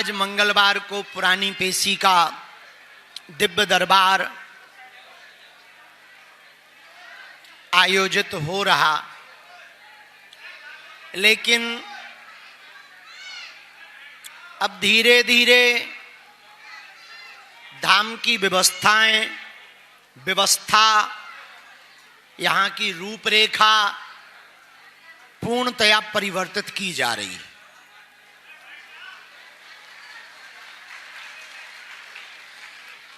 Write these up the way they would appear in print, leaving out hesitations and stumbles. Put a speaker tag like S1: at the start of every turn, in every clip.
S1: आज मंगलवार को पुरानी पेशी का दिव्य दरबार आयोजित हो रहा, लेकिन अब धीरे धीरे धाम की व्यवस्था, यहाँ की रूपरेखा पूर्णतया परिवर्तित की जा रही है।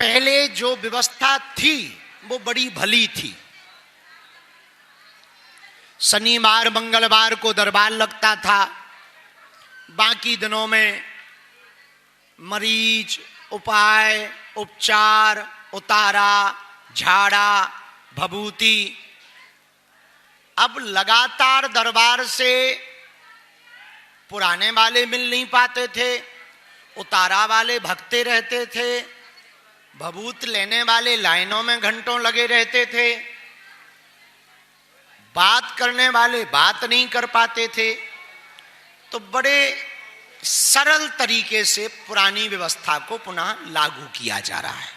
S1: पहले जो व्यवस्था थी वो बड़ी भली थी। शनिवार मंगलवार को दरबार लगता था, बाकी दिनों में मरीज, उपाय, उपचार, उतारा, झाड़ा, भभूति। अब लगातार दरबार से पुराने वाले मिल नहीं पाते थे, उतारा वाले भगते रहते थे, भभूत लेने वाले लाइनों में घंटों लगे रहते थे, बात करने वाले बात नहीं कर पाते थे। तो बड़े सरल तरीके से पुरानी व्यवस्था को पुनः लागू किया जा रहा है।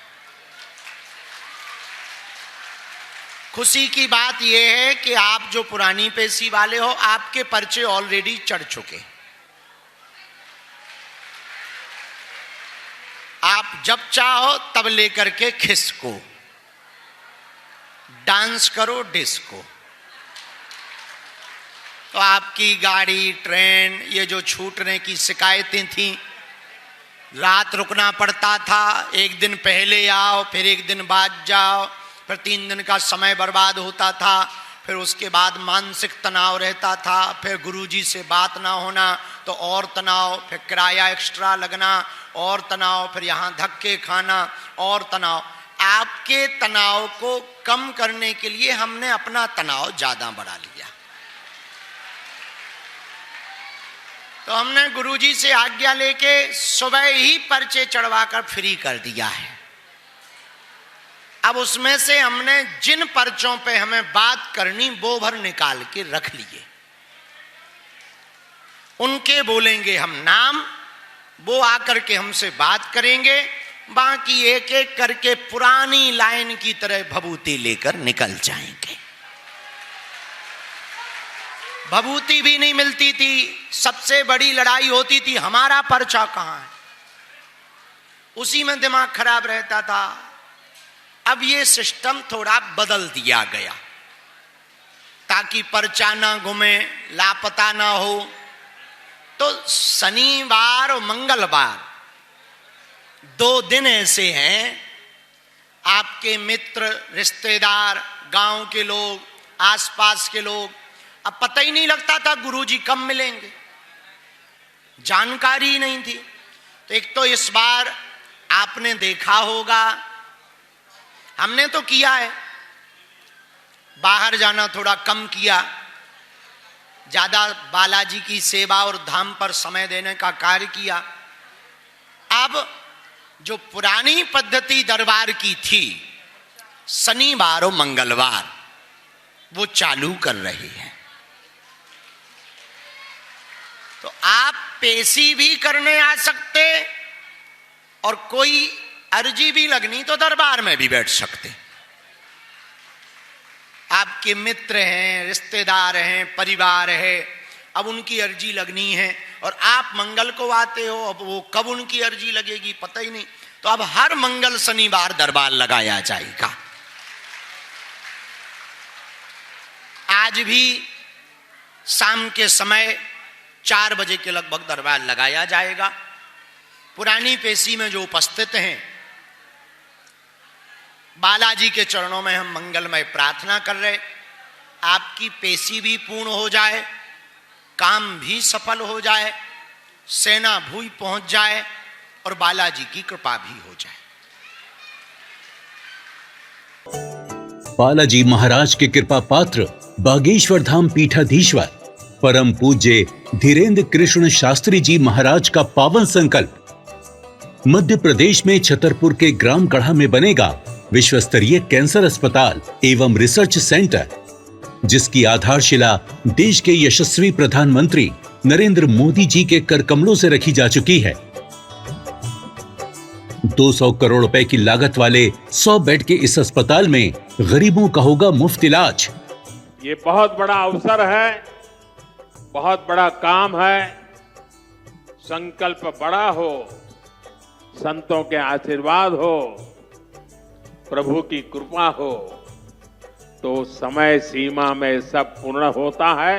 S1: खुशी की बात यह है कि आप जो पुरानी पेशी वाले हो, आपके पर्चे ऑलरेडी चढ़ चुके। आप जब चाहो तब लेकर के खिसको, डांस करो, डिस्को। तो आपकी गाड़ी, ट्रेन, ये जो छूटने की शिकायतें थी, रात रुकना पड़ता था, एक दिन पहले आओ, फिर एक दिन बाद जाओ, फिर 3 दिन का समय बर्बाद होता था, फिर उसके बाद मानसिक तनाव रहता था, फिर गुरुजी से बात ना होना तो और तनाव, फिर किराया एक्स्ट्रा लगना और तनाव, फिर यहाँ धक्के खाना और तनाव। आपके तनाव को कम करने के लिए हमने अपना तनाव ज्यादा बढ़ा लिया। तो हमने गुरुजी से आज्ञा लेके सुबह ही पर्चे चढ़वाकर फ्री कर दिया है। अब उसमें से हमने जिन पर्चों पे हमें बात करनी वो भर निकाल के रख लिए, उनके बोलेंगे हम नाम, वो आकर के हमसे बात करेंगे, बाकी एक एक करके पुरानी लाइन की तरह भभूति लेकर निकल जाएंगे। भभूति भी नहीं मिलती थी, सबसे बड़ी लड़ाई होती थी हमारा पर्चा कहां है, उसी में दिमाग खराब रहता था। अब ये सिस्टम थोड़ा बदल दिया गया ताकि पर्चा ना घूमे, लापता ना हो। तो शनिवार और मंगलवार 2 दिन ऐसे हैं, आपके मित्र, रिश्तेदार, गांव के लोग, आसपास के लोग, अब पता ही नहीं लगता था गुरुजी कब मिलेंगे, जानकारी नहीं थी। तो एक तो इस बार आपने देखा होगा, हमने तो किया है, बाहर जाना थोड़ा कम किया, ज्यादा बालाजी की सेवा और धाम पर समय देने का कार्य किया। अब जो पुरानी पद्धति दरबार की थी, शनिवार और मंगलवार, वो चालू कर रहे हैं। तो आप पेशी भी करने आ सकते और कोई अर्जी भी लगनी तो दरबार में भी बैठ सकते। आपके मित्र हैं, रिश्तेदार हैं, परिवार है, अब उनकी अर्जी लगनी है और आप मंगल को आते हो, अब वो कब उनकी अर्जी लगेगी पता ही नहीं। तो अब हर मंगल शनिवार दरबार लगाया जाएगा। आज भी शाम के समय 4 बजे के लगभग दरबार लगाया जाएगा। पुरानी पेशी में जो उपस्थित हैं, बालाजी के चरणों में हम मंगलमय प्रार्थना कर रहे, आपकी पेशी भी पूर्ण हो जाए, काम भी सफल हो जाए, सेना भूई पहुंच जाए और बालाजी की कृपा भी हो जाए।
S2: बालाजी महाराज के कृपा पात्र बागेश्वर धाम पीठाधीश्वर परम पूज्य धीरेन्द्र कृष्ण शास्त्री जी महाराज का पावन संकल्प मध्य प्रदेश में छतरपुर के ग्राम गढ़ा में बनेगा विश्व स्तरीय कैंसर अस्पताल एवं रिसर्च सेंटर, जिसकी आधारशिला देश के यशस्वी प्रधानमंत्री नरेंद्र मोदी जी के कर कमलों से रखी जा चुकी है। 200 करोड़ रुपए की लागत वाले 100 बेड के इस अस्पताल में गरीबों का होगा मुफ्त इलाज।
S3: ये बहुत बड़ा अवसर है, बहुत बड़ा काम है। संकल्प बड़ा हो, संतों के आशीर्वाद हो, प्रभु की कृपा हो, तो समय सीमा में सब पूर्ण होता है।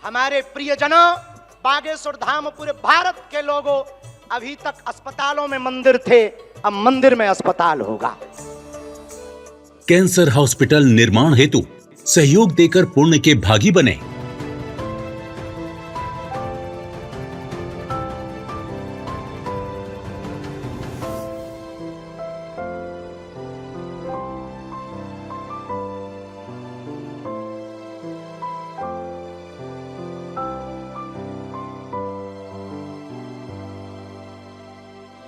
S1: हमारे प्रियजनों, बागेश्वर धाम पूरे भारत के लोगों, अभी तक अस्पतालों में मंदिर थे, अब मंदिर में अस्पताल होगा।
S2: कैंसर हॉस्पिटल निर्माण हेतु सहयोग देकर पुण्य के भागी बने।